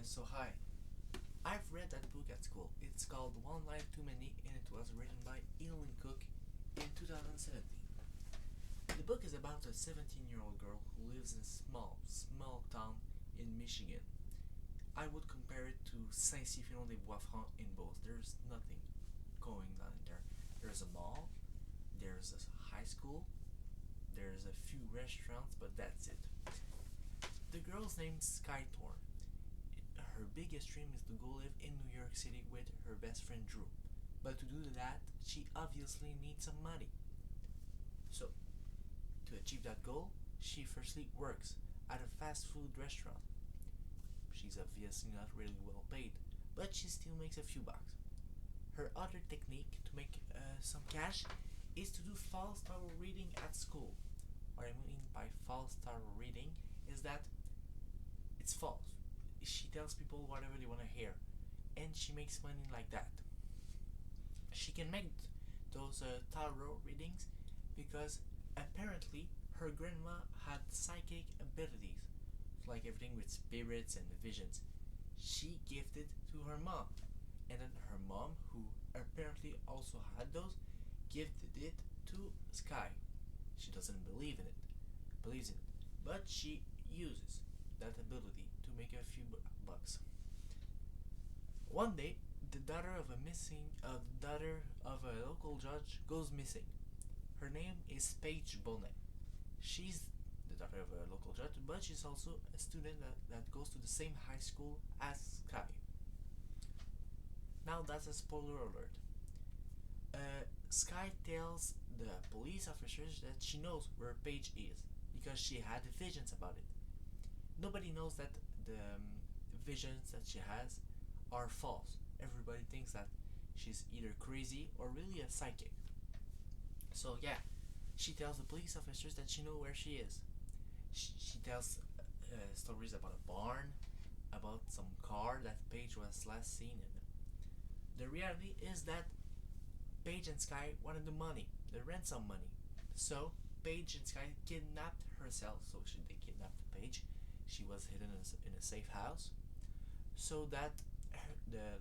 Hi. I've read that book at school. It's called One Life Too Many and it was written by Evelyn Cook in 2017. The book is about a 17-year-old girl who lives in a small town in Michigan. I would compare it to Saint-Cyphilon-des-Bois-Francs in both. There's nothing going on there. There's a mall, there's a high school, there's a few restaurants, but that's it. The girl's name's Sky Thorne. Her biggest dream is to go live in New York City with her best friend Drew. But to do that, she obviously needs some money. So, to achieve that goal, she firstly works at a fast food restaurant. She's obviously not really well paid, but she still makes a few bucks. Her other technique to make some cash is to do false tarot reading at school. What I mean by false tarot reading is that it's false. She tells people whatever they want to hear, and she makes money like that. She can make those tarot readings because apparently her grandma had psychic abilities, like everything with spirits and visions. She gifted to her mom, and then her mom, who apparently also had those, gifted it to Sky. She doesn't believes in it, but she uses that ability to make a few bucks. One day, the daughter of a local judge goes missing. Her name is Paige Bonnet. She's the daughter of a local judge, but she's also a student that goes to the same high school as Sky. Now that's a spoiler alert. Sky tells the police officers that she knows where Paige is because she had visions about it. Nobody knows that the visions that she has are false. Everybody thinks that she's either crazy or really a psychic. So yeah, she tells the police officers that she knows where she is. She tells stories about a barn, about some car that Paige was last seen in. The reality is that Paige and Sky wanted the money, the ransom money. So Paige and Sky kidnapped herself. So they kidnapped Paige. She was hidden in a safe house, so that the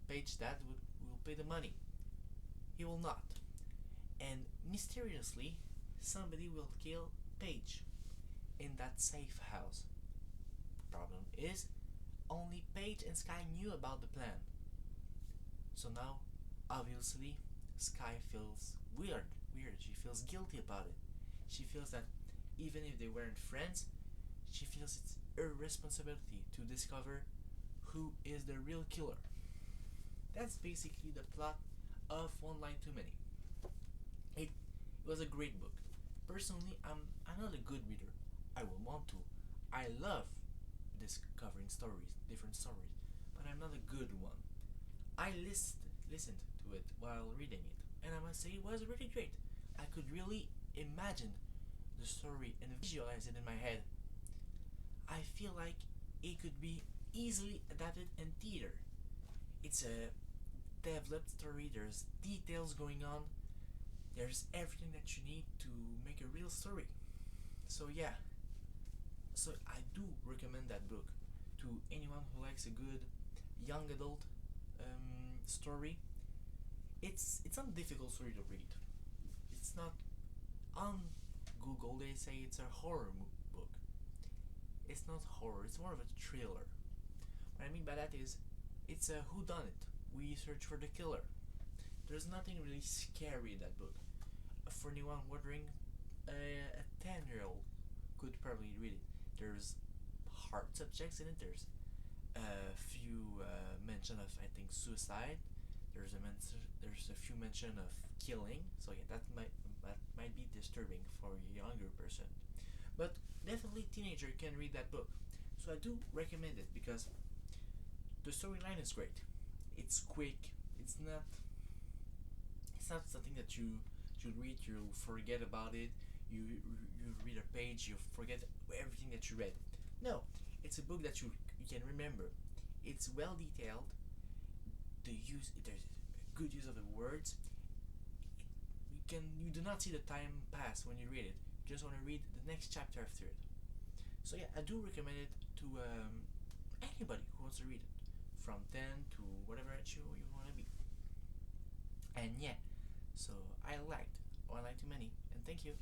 Paige dad will pay the money. He will not, and mysteriously, somebody will kill Paige in that safe house. Problem is, only Paige and Sky knew about the plan. So now, obviously, Sky feels weird. She feels guilty about it. She feels that even if they weren't friends, she feels it's her responsibility to discover who is the real killer. That's basically the plot of One Line Too Many. It was a great book. Personally, I'm not a good reader. I will want to. I love discovering different stories, but I'm not a good one. I listened to it while reading it, and I must say it was really great. I could really imagine the story and visualize it in my head. I feel like it could be easily adapted in theater. It's a developed story, there's details going on, there's everything that you need to make a real story. So yeah, so I do recommend that book to anyone who likes a good young adult story. It's not a difficult story to read. It's not on Google. They say it's a horror book. It's not horror. It's more of a thriller. What I mean by that is, it's a whodunit. We search for the killer. There's nothing really scary in that book. For anyone wondering, a 10-year-old could probably read it. There's hard subjects in it. There's a few mention of, I think, suicide. There's a few mention of killing. So yeah, that might be disturbing for a younger person. But definitely teenager can read that book. So I do recommend it because the storyline is great. It's quick. It's not something that you read, you forget about it. You read a page, you forget everything that you read. No, it's a book that you can remember. It's well detailed. There's good use of the words. You do not see the time pass when you read it. You just want to read the next chapter after it. So yeah, I do recommend it to anybody who wants to read it, from 10 to whatever age you want to be. And yeah, so I liked too many, and thank you.